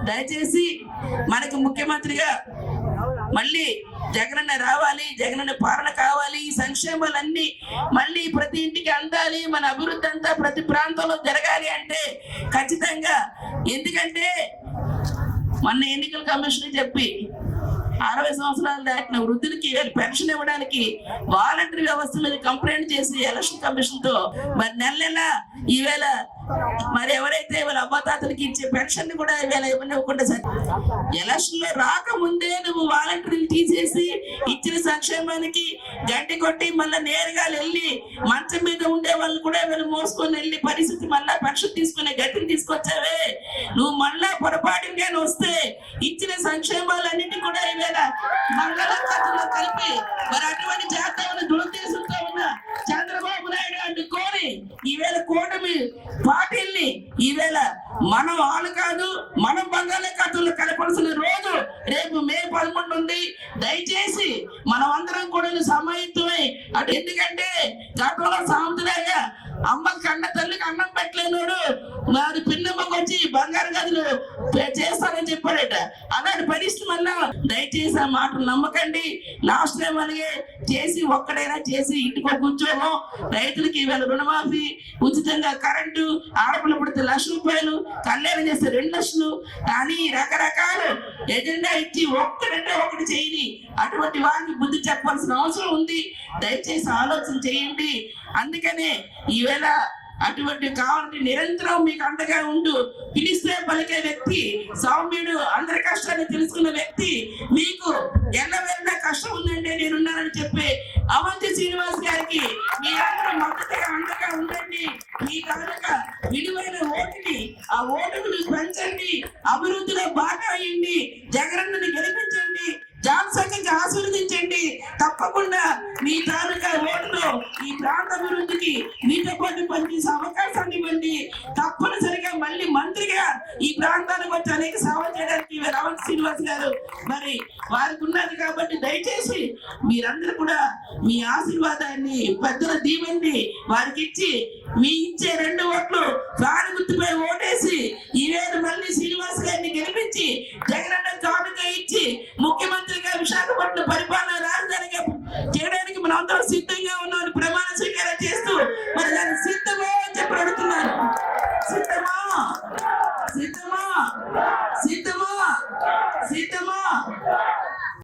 దయచేసి మనకు ముఖ్యమంత్రిగా మళ్ళీ జగనన్న రావాలి, జగనన్న పాలన కావాలి, ఈ సంక్షేమాలన్నీ మళ్ళీ ప్రతి ఇంటికి అందాలి, మన అభివృద్ధి అంతా ప్రతి ప్రాంతంలో జరగాలి అంటే ఖచ్చితంగా, ఎందుకంటే మొన్న ఎన్నికల కమిషన్ చెప్పి 60 సంవత్సరాలు దాటిన వృద్ధులకి పెన్షన్ ఇవ్వడానికి వాలంటరీ వ్యవస్థ మీద కంప్లైంట్ చేసి ఎలక్షన్ కమిషన్ తో మరి నెల ఈవేళ మరి ఎవరైతే వాళ్ళ అవ్వతాతలకి ఇచ్చే పెన్షన్ కూడా ఈవేళ ఇవ్వనివ్వకుండా ఎలక్షన్ లో రాకముందే నువ్వు వాలంటీర్లు తీసేసి ఇచ్చిన సంక్షేమానికి గడ్డి కొట్టి మళ్ళీ నేరుగా వెళ్ళి మంచం మీద ఉండే వాళ్ళు కూడా వీళ్ళు మోసుకొని వెళ్ళి పరిస్థితి మళ్ళా పెన్షన్ తీసుకునే గట్టిని తీసుకొచ్చావే. నువ్వు మళ్ళా పొరపాటుగా వస్తే ఇచ్చిన సంక్షేమాలన్నింటి కూడా ఈవేళ మంగళకథలో కలిపి మరి అటువంటి చేద్దామని దురుద్దేశంతో ఉన్న చంద్రబాబు నాయుడు అంటే కోరి ఈవేళ కూటమి పార్టీల్ని ఈవేళ మనం వాళ్ళు కాదు, మనం బంగాళాఖాతంలో కలపాల్సిన రోజు రేపు మే 11 ఉంది. దయచేసి మనం అందరం కూడా సమాయత్తమై అటు, ఎందుకంటే గతంలో సామెతలాగా అమ్మ కన్న తల్లికి అన్నం పెట్టలేనోడు నాది పిన్నమ్మకి వచ్చి బంగారు గదులు చేస్తానని చెప్పాడట. అలాంటి పరిస్థితి వల్ల దయచేసి ఆ మాటలు నమ్మకండి. లాస్ట్ టైం అలాగే చేసి ఒక్కడైనా చేసి ఇంటికి కూర్చోము. రైతులకి ఈవేళ రుణమాఫీ, ఉచితంగా కరెంటు, ఆడపిల్ల పడితే 1,00,000 రూపాయలు, కళ్యాణం చేస్తే 2 లక్షలు, కానీ రకరకాల ఎజెండా ఇచ్చి ఒక్కడంటే ఒకటి చేయని అటువంటి వారికి బుద్ధి చెప్పాల్సిన అవసరం ఉంది. దయచేసి ఆలోచన చేయండి. అందుకనే ఈవేళ అటువంటి కావాలంటే నిరంతరం మీకు అండగా ఉంటూ పిలిస్తే పలికే వ్యక్తి, సౌమ్యుడు, అందరి కష్టాన్ని తెలుసుకున్న వ్యక్తి, మీకు ఎన్నవెన్న కష్టం ఉందంటే నేనున్నానని చెప్పి అవంతి శ్రీనివాస్ గారికి మీరందరూ మద్దతుగా అండగా ఉండండి. మీ కనుక విలువైన ఓటుని, ఆ ఓటుని పెంచండి, అభివృద్ధిలో బాగా అయ్యండి, జగనన్నని గెలిపించండి, జాన్సంగా ఆశీర్వదించండి. తప్పకుండా మీ తాలూకా ఓటులో ఈ ప్రాంత అభివృద్ధికి మీతో పాటు పనిచేసే అవకాశాన్ని ఇవ్వండి. తప్పనిసరిగా మళ్ళీ మంత్రిగా ఈ ప్రాంతానికి వచ్చి అనేక సేవలు చేయడానికి అవంతి శ్రీనివాస్ గారు మరి వారికి ఉన్నది కాబట్టి దయచేసి మీరందరూ కూడా మీ ఆశీర్వాదాన్ని పెద్దల దీవెన్ని వారికి ఇచ్చి మీ ఇచ్చే 2 ఓట్లు ఫ్యాన్ గుర్తుపై ఓటేసి ఈవేళ మళ్ళీ శ్రీనివాస్ గారిని గెలిపించి జగనన్న కానుక ఇచ్చి ముఖ్యమంత్రిగా విశాఖపట్నం పరిపాలన రాజధానిగా చేయడానికి మనం అందరం సిద్ధం.